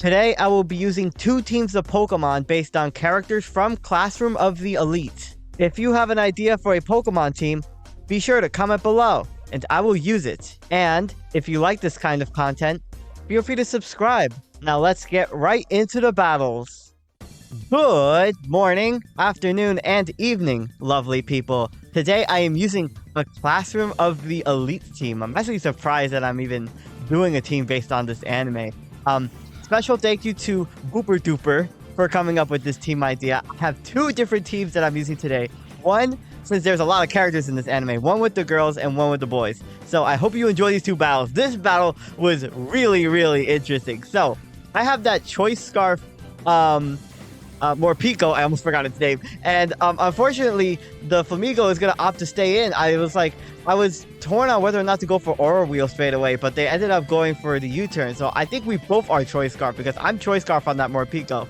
Today, I will be using two teams of Pokemon based on characters from Classroom of the Elite. If you have an idea for a Pokemon team, be sure to comment below, and I will use it. And if you like this kind of content, feel free to subscribe. Now let's get right into the battles. Good morning, afternoon, and evening, lovely people. Today, I am using a Classroom of the Elite team. I'm actually surprised that I'm even doing a team based on this anime. Special thank you to Booper Duper for coming up with this team idea. I have two different teams that I'm using today. One, since there's a lot of characters in this anime, one with the girls and one with the boys. So I hope you enjoy these two battles. This battle was really interesting. So I have that Choice Scarf, Morpeko, I almost forgot its name. And unfortunately, the Flamigo is going to opt to stay in. I was torn on whether or not to go for Aura Wheel straight away, but they ended up going for the U-turn. So I think we both are Choice Scarf because I'm Choice Scarf on that Morpeko.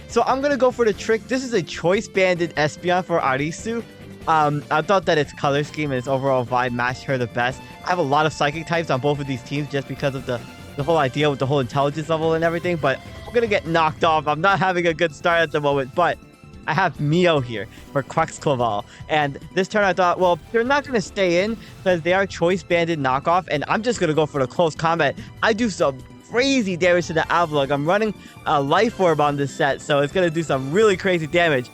So I'm going to go for the trick. This is a Choice Banded Espeon for Arisu. I thought that its color scheme and its overall vibe matched her the best. I have a lot of Psychic types on both of these teams just because of the whole idea with the whole intelligence level and everything, but I'm gonna get knocked off. I'm not having a good start at the moment, but I have Mio here for Quexclaval. And this turn I thought, well, they're not gonna stay in because they are Choice Banded knockoff, and I'm just gonna go for the close combat. I do some crazy damage to the Avalugg. I'm running a Life Orb on this set, so it's gonna do some really crazy damage.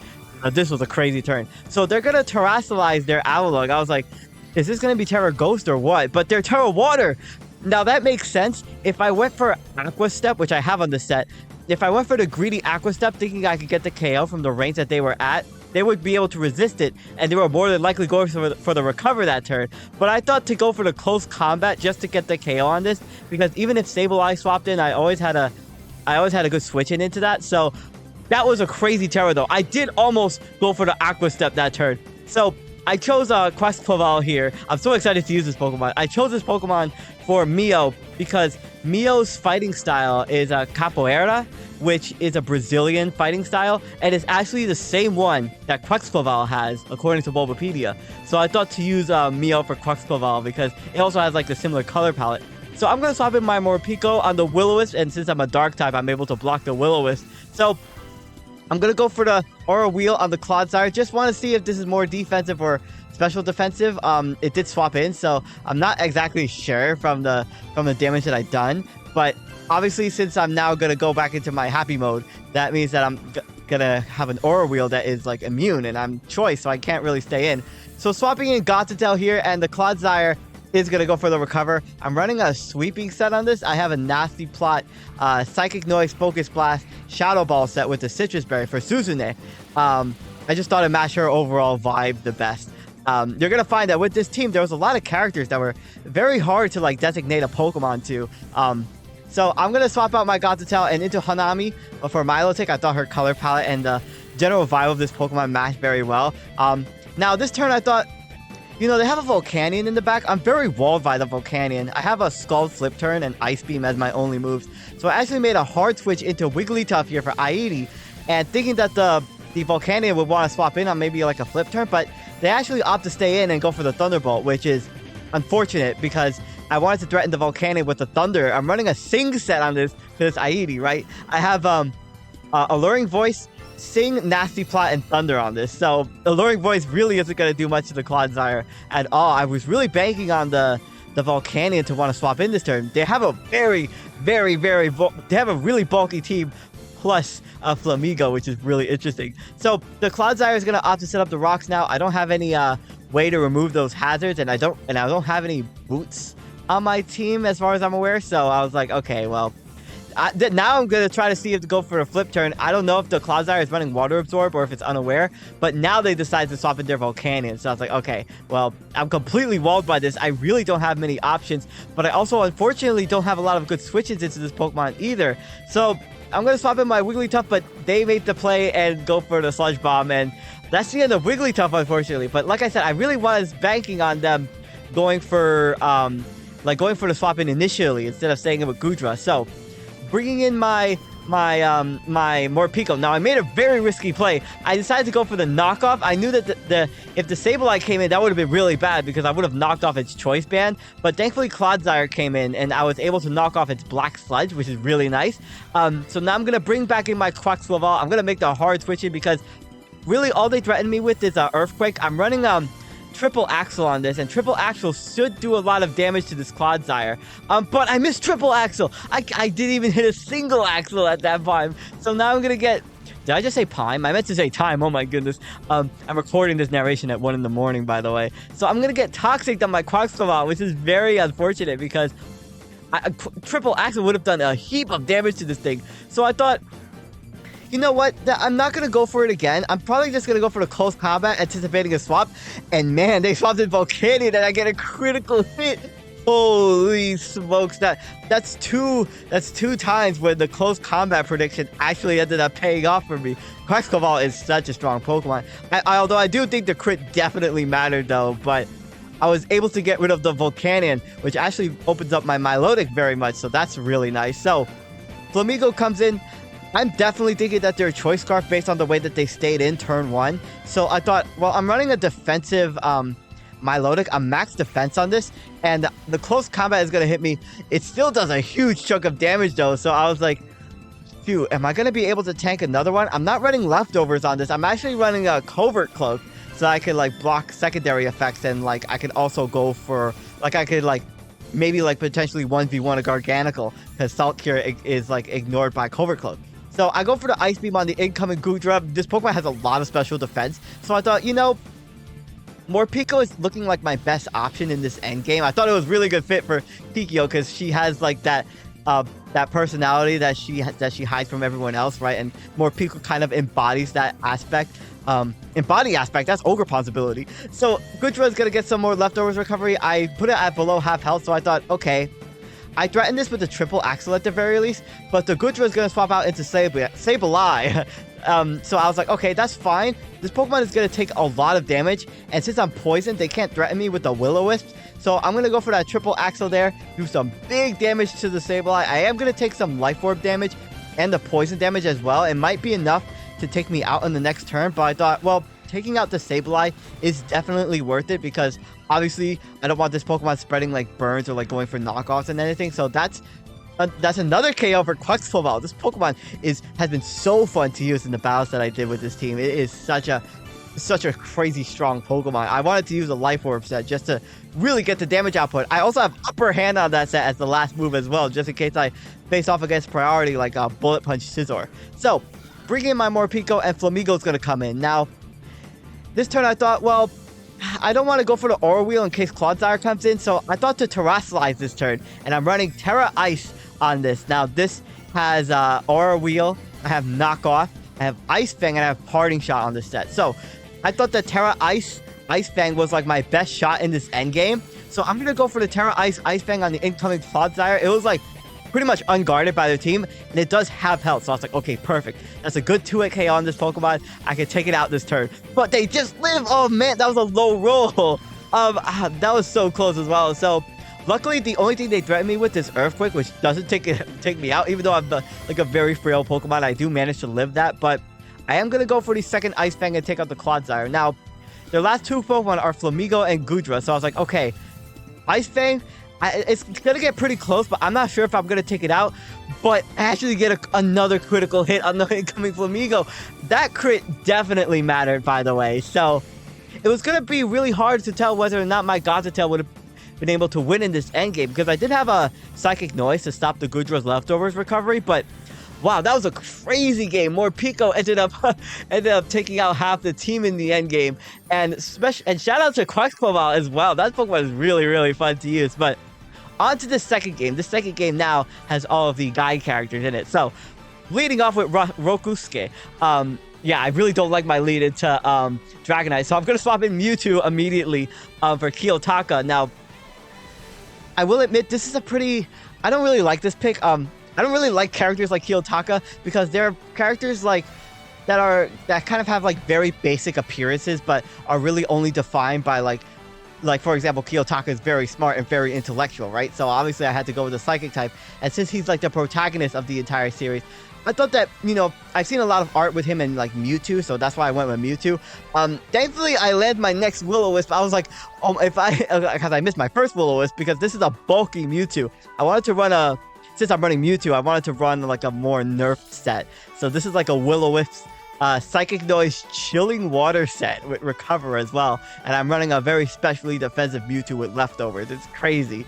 This was a crazy turn. So they're gonna Terrasilize their Avalugg. I was like, is this gonna be Terra Ghost or what? But they're Terra Water! Now that makes sense. If I went for Aqua Step, which I have on the set, if I went for the greedy Aqua Step thinking I could get the KO from the range that they were at, they would be able to resist it, and they were more than likely going for the recover that turn. But I thought to go for the close combat just to get the KO on this, because even if Sableye swapped in, I always had a good switch in into that. So that was a crazy terror though. I did almost go for the Aqua Step that turn. So I chose Quexclaval here. I'm so excited to use this Pokemon. I chose this Pokemon for Mio because Mio's fighting style is Capoeira, which is a Brazilian fighting style, and it's actually the same one that Quexclaval has, according to Bulbapedia. So I thought to use Mio for Quexclaval because it also has like the similar color palette. So I'm going to swap in my Morpeko on the Will-O-Wisp, and since I'm a Dark type, I'm able to block the Will-O-Wisp. So I'm going to go for the Aura Wheel on the Clodsire. Just want to see if this is more defensive or special defensive. It did swap in, so I'm not exactly sure from the damage that I've done. But obviously, since I'm now going to go back into my happy mode, that means that I'm going to have an Aura Wheel that is like immune, and I'm Choice, so I can't really stay in. So swapping in Gothitelle here, and the Clodsire is going to go for the recover. I'm running a sweeping set on this. I have a Nasty Plot, Psychic Noise, Focus Blast, Shadow Ball set with the Citrus Berry for Suzune. I just thought it matched her overall vibe the best. You're going to find that with this team, there was a lot of characters that were very hard to like designate a Pokemon to. So I'm going to swap out my Gothitelle and into Hanami for Milotic. I thought her color palette and the general vibe of this Pokemon matched very well. Now this turn I thought, you know, they have a Volcanion in the back. I'm very walled by the Volcanion. I have a Scald Flip Turn and Ice Beam as my only moves. So I actually made a hard switch into Wigglytuff here for Airi, and thinking that the Volcanion would want to swap in on maybe like a Flip Turn, but they actually opt to stay in and go for the Thunderbolt, which is unfortunate because I wanted to threaten the Volcanion with the Thunder. I'm running a Sing set on this Airi, right? I have Alluring Voice, Sing, Nasty Plot, and Thunder on this. So Alluring Voice really isn't going to do much to the Clodsire at all. I was really banking on the Volcanion to want to swap in this turn. They have a they have a really bulky team plus a Flamigo, which is really interesting. So the Clodsire is going to opt to set up the rocks now. I don't have any way to remove those hazards, and I don't have any boots on my team as far as I'm aware. So I was like, okay, well, now I'm going to try to see if to go for a Flip Turn. I don't know if the Clodsire is running Water Absorb or if it's unaware, but now they decide to swap in their Volcanion. So I was like, okay, well, I'm completely walled by this. I really don't have many options, but I also unfortunately don't have a lot of good switches into this Pokemon either. So I'm going to swap in my Wigglytuff, but they made the play and go for the Sludge Bomb, and that's the end of Wigglytuff, unfortunately. But like I said, I really was banking on them going for the swap in initially instead of staying in with Goodra. So bringing in my Morpeko. Now I made a very risky play. I decided to go for the knockoff. I knew that if the Sableye came in, that would have been really bad because I would have knocked off its choice band. But thankfully Clodsire came in and I was able to knock off its Black Sludge, which is really nice. So now I'm gonna bring back in my Quaxclaval. I'm gonna make the hard switching because really all they threatened me with is Earthquake. I'm running Triple Axle on this, and Triple Axle should do a lot of damage to this Clodsire. But I missed Triple Axle. I didn't even hit a single Axle at that time. So now I'm gonna get... Did I just say Pime? I meant to say Time. Oh my goodness. I'm recording this narration at 1 in the morning, by the way. So I'm gonna get Toxic on my Quaxclaval, which is very unfortunate because Triple Axle would have done a heap of damage to this thing. So I thought, you know what? I'm not going to go for it again. I'm probably just going to go for the close combat, anticipating a swap. And man, they swapped in Volcanion and I get a critical hit. Holy smokes. That's two times when the close combat prediction actually ended up paying off for me. Quaxclaval is such a strong Pokemon. Although I do think the crit definitely mattered though, but I was able to get rid of the Volcanion, which actually opens up my Milotic very much, so that's really nice. So, Flamigo comes in. I'm definitely thinking that they're a Choice Scarf based on the way that they stayed in turn 1. So I thought, well, I'm running a defensive Milotic. I'm max defense on this, and the close combat is going to hit me. It still does a huge chunk of damage though, so I was like, phew, am I going to be able to tank another one? I'm not running Leftovers on this. I'm actually running a Covert Cloak, so I could like block secondary effects, and like I could also go for, like I could like maybe like potentially 1v1 a Garganacl, because Salt Cure is like ignored by Covert Cloak. So I go for the Ice Beam on the incoming Goodra. This Pokemon has a lot of special defense. So I thought, you know, Morpeko is looking like my best option in this endgame. I thought it was really good fit for Kikyo because she has like that personality that she hides from everyone else, right? And Morpeko kind of embodies that aspect. Embody aspect, that's Ogerpon's ability. So Goodra is going to get some more Leftovers recovery. I put it at below half health, so I thought, okay, I threatened this with the Triple Axle at the very least, but the Goodra is going to swap out into SkyLaaa. So I was like, okay, that's fine. This Pokemon is going to take a lot of damage, and since I'm poisoned, they can't threaten me with the Will-O-Wisp. So I'm going to go for that Triple Axle there, do some big damage to the Sableye. I am going to take some Life Orb damage and the poison damage as well. It might be enough to take me out in the next turn, but I thought, well, taking out the Sableye is definitely worth it because obviously I don't want this Pokemon spreading like burns or like going for knockoffs and anything. So that's another KO for Quaxclaval. This Pokemon has been so fun to use in the battles that I did with this team. It is such a crazy strong Pokemon. I wanted to use a Life Orb set just to really get the damage output. I also have Upper Hand on that set as the last move as well, just in case I face off against priority like a Bullet Punch Scizor. So bring in my Morpeko, and Flamigo is going to come in. Now, this turn I thought, well, I don't want to go for the Aura Wheel in case Clodsire comes in, so I thought to Terrasilize this turn, and I'm running Terra Ice on this. Now, this has Aura Wheel, I have Knockoff, I have Ice Fang, and I have Parting Shot on this set. So, I thought the Terra Ice Fang was like my best shot in this endgame, so I'm going to go for the Terra Ice Fang on the incoming Clodsire. It was like pretty much unguarded by their team, and it does have health, so I was like, okay, perfect. That's a good 2-hit KO on this Pokemon. I can take it out this turn. But they just live! Oh man, that was a low roll! That was so close as well. So, luckily, the only thing they threatened me with is Earthquake, which doesn't take me out. Even though I'm like a very frail Pokemon, I do manage to live that. But I am going to go for the second Ice Fang and take out the Clodsire. Now, their last two Pokemon are Flamigo and Goodra, so I was like, okay, Ice Fang, it's going to get pretty close, but I'm not sure if I'm going to take it out. But actually get another critical hit on the incoming Flamigo. That crit definitely mattered, by the way. So it was going to be really hard to tell whether or not my Gothitelle would have been able to win in this endgame, because I did have a Psychic Noise to stop the Goodra's Leftovers recovery, but wow, that was a crazy game. Morpeko ended up taking out half the team in the endgame, and shout out to Quaxclaval as well. That Pokemon is really, really fun to use. But on to the second game. The second game now has all of the guide characters in it. So, leading off with Rokusuke. Yeah, I really don't like my lead into Dragonite, so I'm going to swap in Mewtwo immediately for Kiyotaka. Now, I will admit, this is a pretty... I don't really like this pick. I don't really like characters like Kiyotaka because they're characters like that kind of have like very basic appearances, but are really only defined by like like for example, Kiyotaka is very smart and very intellectual, right? So obviously I had to go with the psychic type, and since he's like the protagonist of the entire series, I thought that, you know, I've seen a lot of art with him and like Mewtwo, so that's why I went with Mewtwo. Thankfully I led my next Will-O-Wisp. I was like, if I, because I missed my first Will-O-Wisp because this is a bulky Mewtwo. I wanted to run since I'm running Mewtwo, I wanted to run like a more nerfed set. So this is like a Will-O-Wisp Psychic Noise Chilling Water set with Recover as well. And I'm running a very specially defensive Mewtwo with Leftovers. It's crazy.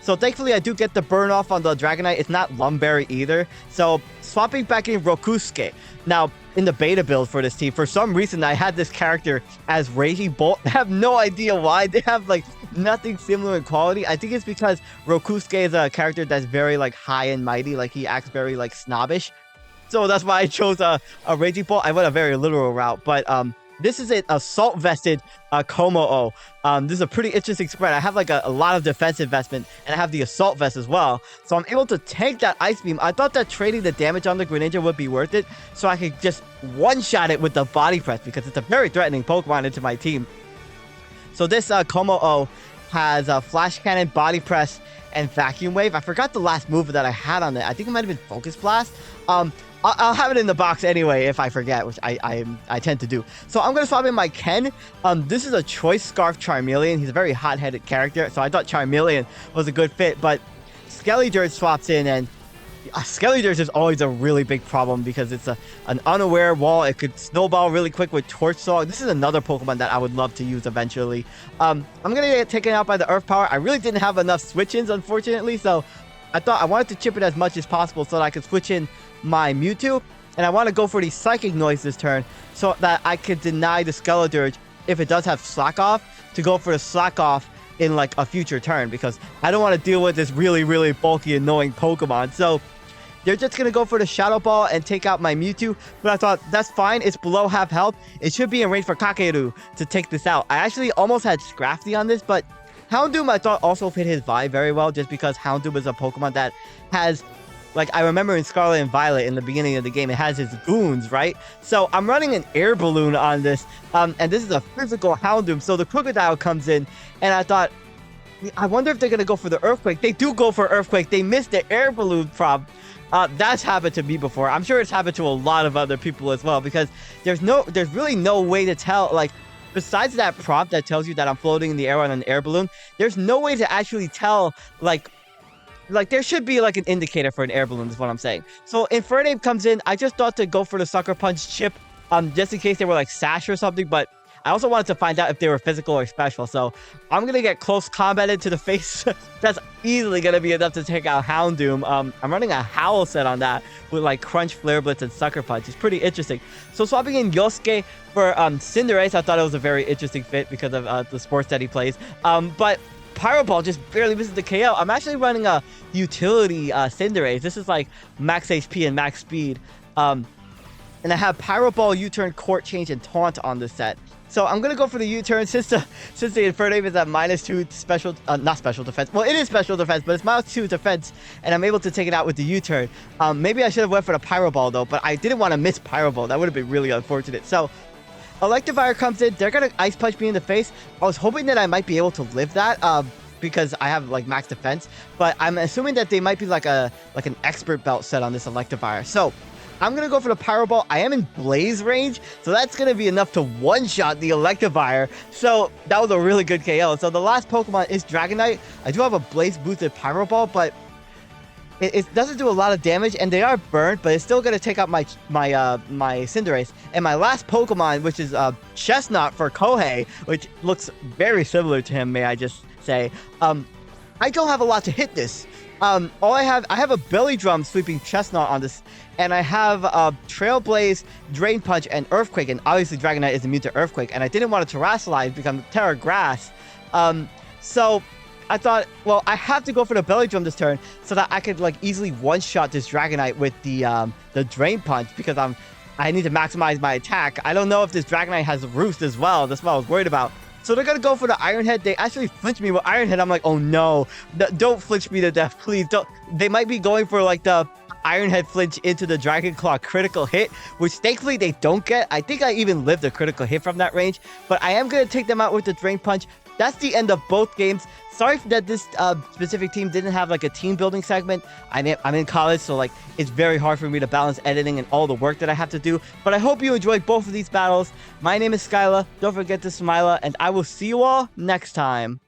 So thankfully I do get the burn off on the Dragonite. It's not Lumberry either. So swapping back in Rokusuke. Now, in the beta build for this team, for some reason I had this character as Raging Bolt. I have no idea why. They have like nothing similar in quality. I think it's because Rokusuke is a character that's very like high and mighty. Like he acts very like snobbish. So that's why I chose a Raging Bolt. I went a very literal route, but this is an Assault Vested Komo-O. This is a pretty interesting spread. I have like a lot of defense investment, and I have the Assault Vest as well. So I'm able to tank that Ice Beam. I thought that trading the damage on the Greninja would be worth it, so I could just one-shot it with the Body Press, because it's a very threatening Pokemon into my team. So this Komo-O has Flash Cannon, Body Press, and Vacuum Wave. I forgot the last move that I had on it. I think it might have been Focus Blast. I'll have it in the box anyway if I forget, which I tend to do. So I'm going to swap in my Ken. This is a Choice Scarf Charmeleon. He's a very hot-headed character, so I thought Charmeleon was a good fit. But Skeledirge swaps in, and Skeledirge is always a really big problem because it's an unaware wall. It could snowball really quick with Torch Saw. This is another Pokemon that I would love to use eventually. I'm going to get taken out by the Earth Power. I really didn't have enough switch-ins, unfortunately, so I thought I wanted to chip it as much as possible so that I could switch in my Mewtwo, and I want to go for the Psychic Noise this turn so that I could deny the Skeledirge if it does have Slack Off to go for the Slack Off in like a future turn, because I don't want to deal with this really, really bulky, annoying Pokemon. So they're just going to go for the Shadow Ball and take out my Mewtwo, but I thought that's fine. It's below half health. It should be in range for Kakeru to take this out. I actually almost had Scrafty on this, but Houndoom I thought also fit his vibe very well, just because Houndoom is a Pokemon that has, like, I remember in Scarlet and Violet in the beginning of the game, it has its goons, right? So I'm running an air balloon on this, and this is a physical Houndoom. So the Crocodile comes in, and I thought, I wonder if they're going to go for the Earthquake. They do go for Earthquake. They missed the air balloon prop. That's happened to me before. I'm sure it's happened to a lot of other people as well, because there's really no way to tell, like, besides that prompt that tells you that I'm floating in the air on an air balloon, there's no way to actually tell, like there should be like an indicator for an air balloon is what I'm saying. So Infernape comes in. I just thought to go for the Sucker Punch chip, just in case they were like Sash or something, but I also wanted to find out if they were physical or special. So I'm going to get close combated to the face. That's easily going to be enough to take out Houndoom. I'm running a Howl set on that with like Crunch, Flare Blitz, and Sucker Punch. It's pretty interesting. So swapping in Yosuke for Cinderace, I thought it was a very interesting fit because of the sports that he plays. But Pyro Ball just barely misses the KO. I'm actually running a utility Cinderace. This is like max HP and max speed. And I have Pyro Ball, U-Turn, Court Change, and Taunt on this set. So I'm gonna go for the U-turn since the Infernape is at -2 special, not special defense. Well, it is special defense, but it's -2 defense, and I'm able to take it out with the U-turn. Maybe I should have went for the Pyro Ball though, but I didn't want to miss Pyro Ball. That would have been really unfortunate. So Electivire comes in. They're gonna Ice Punch me in the face. I was hoping that I might be able to live that, because I have like max defense, but I'm assuming that they might be like an expert belt set on this Electivire. So I'm going to go for the Pyro Ball. I am in Blaze range, so that's going to be enough to one-shot the Electivire. So that was a really good KO. So the last Pokemon is Dragonite. I do have a Blaze-boosted Pyro Ball, but it doesn't do a lot of damage, and they are burned, but it's still going to take out my Cinderace. And my last Pokemon, which is Chestnut for Kohei, which looks very similar to him, may I just say. I don't have a lot to hit this. I have a Belly Drum sweeping Chestnut on this, and I have Trailblaze, Drain Punch, and Earthquake, and obviously Dragonite is immune to Earthquake, and I didn't want to Terrasilize, become Terra Grass. So I thought, well, I have to go for the Belly Drum this turn so that I could like easily one-shot this Dragonite with the Drain Punch, because I need to maximize my attack. I don't know if this Dragonite has Roost as well. That's what I was worried about. So they're going to go for the Iron Head. They actually flinch me with Iron Head. I'm like, oh no, don't flinch me to death, please. Don't. They might be going for like the Iron Head flinch into the Dragon Claw critical hit, which thankfully they don't get. I think I even lived a critical hit from that range, but I am going to take them out with the Drain Punch. that's the end of both games. Sorry that this specific team didn't have like a team building segment. I'm in college, so like it's very hard for me to balance editing and all the work that I have to do. But I hope you enjoyed both of these battles. My name is SkyLaaa. Don't forget to smile, and I will see you all next time.